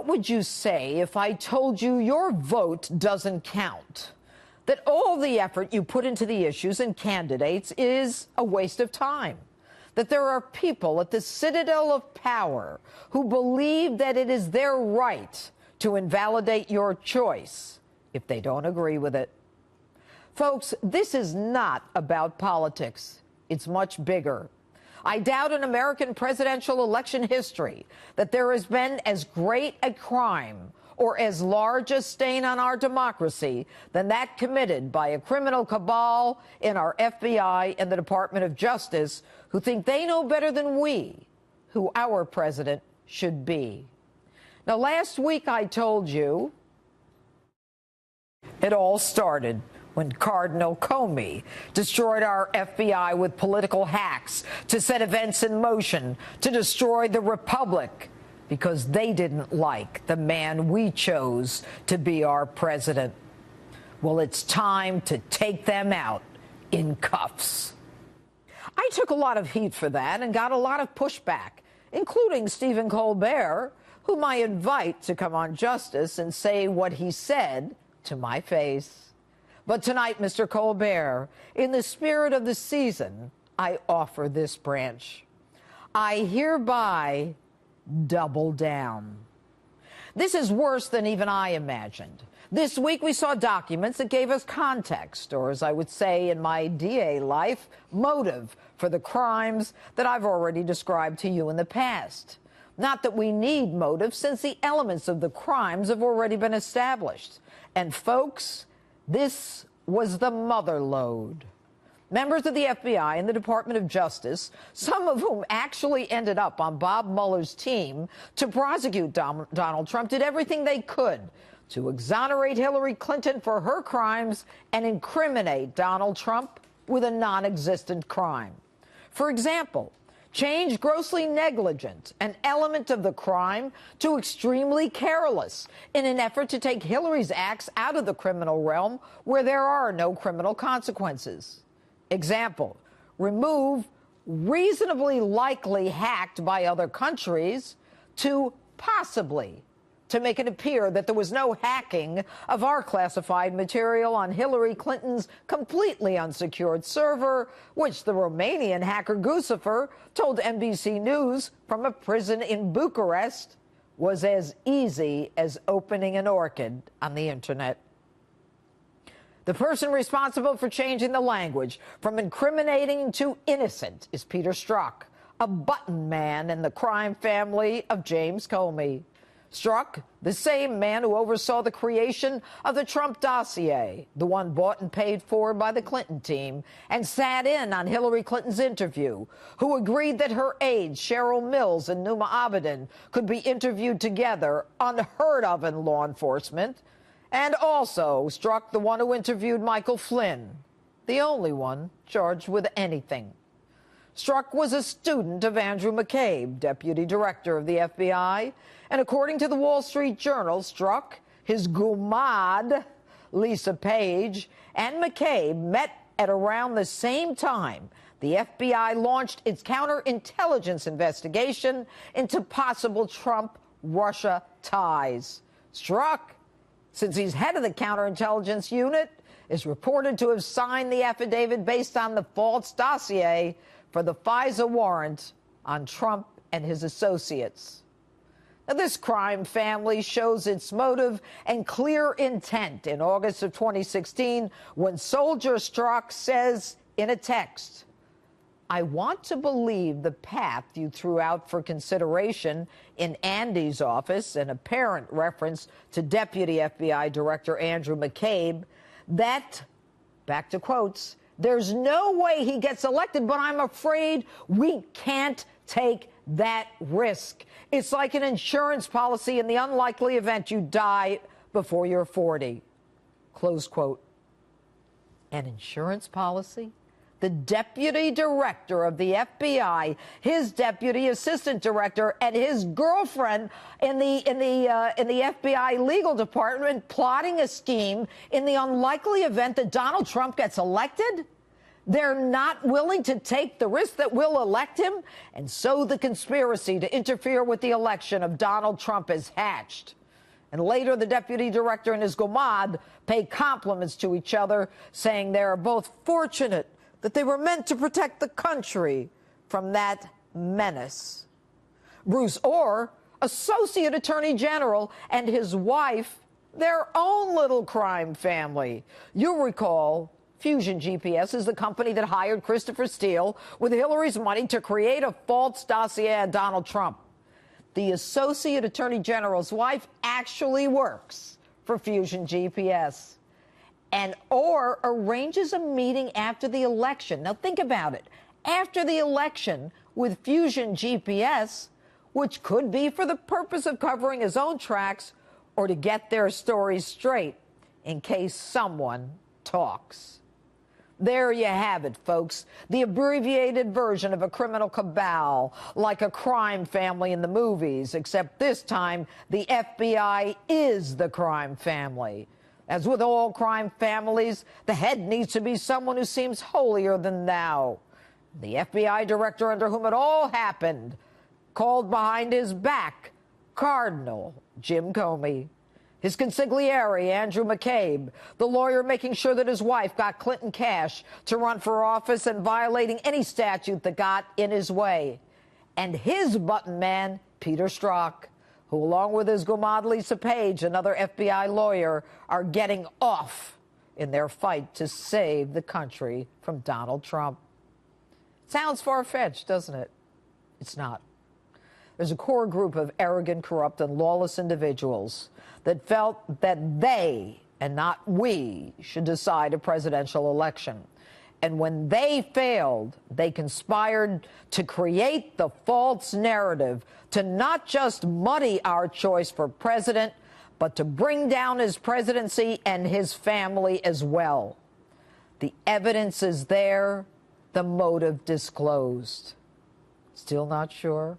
What would you say if I told you your vote doesn't count? That all the effort you put into the issues and candidates is a waste of time? That there are people at the citadel of power who believe that it is their right to invalidate your choice if they don't agree with it? Folks, this is not about politics. It's much bigger. I doubt in American presidential election history that there has been as great a crime or as large a stain on our democracy than that committed by a criminal cabal in our FBI and the Department of Justice who think they know better than we who our president should be. Now, last week I told you it all started when Cardinal Comey destroyed our FBI with political hacks to set events in motion to destroy the republic because they didn't like the man we chose to be our president. Well, it's time to take them out in cuffs. I took a lot of heat for that and got a lot of pushback, including Stephen Colbert, whom I invite to come on Justice and say what he said to my face. But tonight, Mr. Colbert, in the spirit of the season, I offer this branch. I hereby double down. This is worse than even I imagined. This week we saw documents that gave us context, or as I would say in my DA life, motive for the crimes that I've already described to you in the past. Not that we need motive, since the elements of the crimes have already been established. And folks, this was the mother lode. Members of the FBI and the Department of Justice, some of whom actually ended up on Bob Mueller's team to prosecute Donald Trump, did everything they could to exonerate Hillary Clinton for her crimes and incriminate Donald Trump with a non-existent crime. For example, change grossly negligent, an element of the crime, to extremely careless in an effort to take Hillary's acts out of the criminal realm where there are no criminal consequences. Example, remove reasonably likely hacked by other countries to possibly, to make it appear that there was no hacking of our classified material on Hillary Clinton's completely unsecured server, which the Romanian hacker Guccifer told NBC News from a prison in Bucharest was as easy as opening an orchid on the internet. The person responsible for changing the language from incriminating to innocent is Peter Strzok, a button man in the crime family of James Comey. Strzok, the same man who oversaw the creation of the Trump dossier, the one bought and paid for by the Clinton team, and sat in on Hillary Clinton's interview, who agreed that her aides, Cheryl Mills and Numa Abedin, could be interviewed together, unheard of in law enforcement, and also Strzok, the one who interviewed Michael Flynn, the only one charged with anything. Strzok was a student of Andrew McCabe, deputy director of the FBI, and according to the Wall Street Journal, Strzok, his gumad, Lisa Page, and McCabe met at around the same time the FBI launched its counterintelligence investigation into possible Trump-Russia ties. Strzok, since he's head of the counterintelligence unit, is reported to have signed the affidavit based on the false dossier for the FISA warrant on Trump and his associates. Now, this crime family shows its motive and clear intent in August of 2016 when Soldier Strzok says in a text, "I want to believe the path you threw out for consideration in Andy's office," an apparent reference to Deputy FBI Director Andrew McCabe, that, back to quotes, "there's no way he gets elected, but I'm afraid we can't take that risk. It's like an insurance policy in the unlikely event you die before you're 40. Close quote. An insurance policy? The deputy director of the FBI, his deputy assistant director, and his girlfriend in the FBI legal department plotting a scheme in the unlikely event that Donald Trump gets elected? They're not willing to take the risk that will elect him, and so the conspiracy to interfere with the election of Donald Trump is hatched. And later, the deputy director and his gomad pay compliments to each other, saying they are both fortunate that they were meant to protect the country from that menace. Bruce Orr, Associate Attorney General, and his wife, their own little crime family. You'll recall Fusion GPS is the company that hired Christopher Steele with Hillary's money to create a false dossier on Donald Trump. The Associate Attorney General's wife actually works for Fusion GPS. And Orr arranges a meeting after the election. Now think about it. After the election with Fusion GPS, which could be for the purpose of covering his own tracks or to get their stories straight in case someone talks. There you have it, folks. The abbreviated version of a criminal cabal, like a crime family in the movies, except this time the FBI is the crime family. As with all crime families, the head needs to be someone who seems holier than thou. The FBI director under whom it all happened called behind his back Cardinal Jim Comey. His consigliere, Andrew McCabe, the lawyer making sure that his wife got Clinton cash to run for office and violating any statute that got in his way. And his button man, Peter Strzok, who along with his gomad Lisa Page, another FBI lawyer, are getting off in their fight to save the country from Donald Trump. Sounds far-fetched, doesn't it? It's not. There's a core group of arrogant, corrupt, and lawless individuals that felt that they, and not we, should decide a presidential election. And when they failed, they conspired to create the false narrative to not just muddy our choice for president, but to bring down his presidency and his family as well. The evidence is there, the motive disclosed. Still not sure?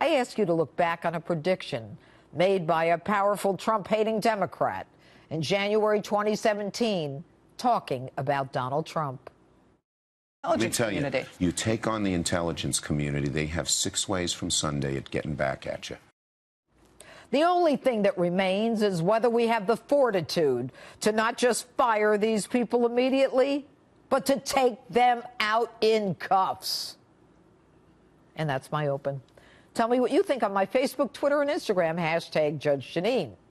I ask you to look back on a prediction made by a powerful Trump-hating Democrat in January 2017, talking about Donald Trump. Let me tell you, you take on the intelligence community, they have 6 ways from Sunday at getting back at you. The only thing that remains is whether we have the fortitude to not just fire these people immediately, but to take them out in cuffs. And that's my open. Tell me what you think on my Facebook, Twitter, and Instagram, #Judge Jeanine.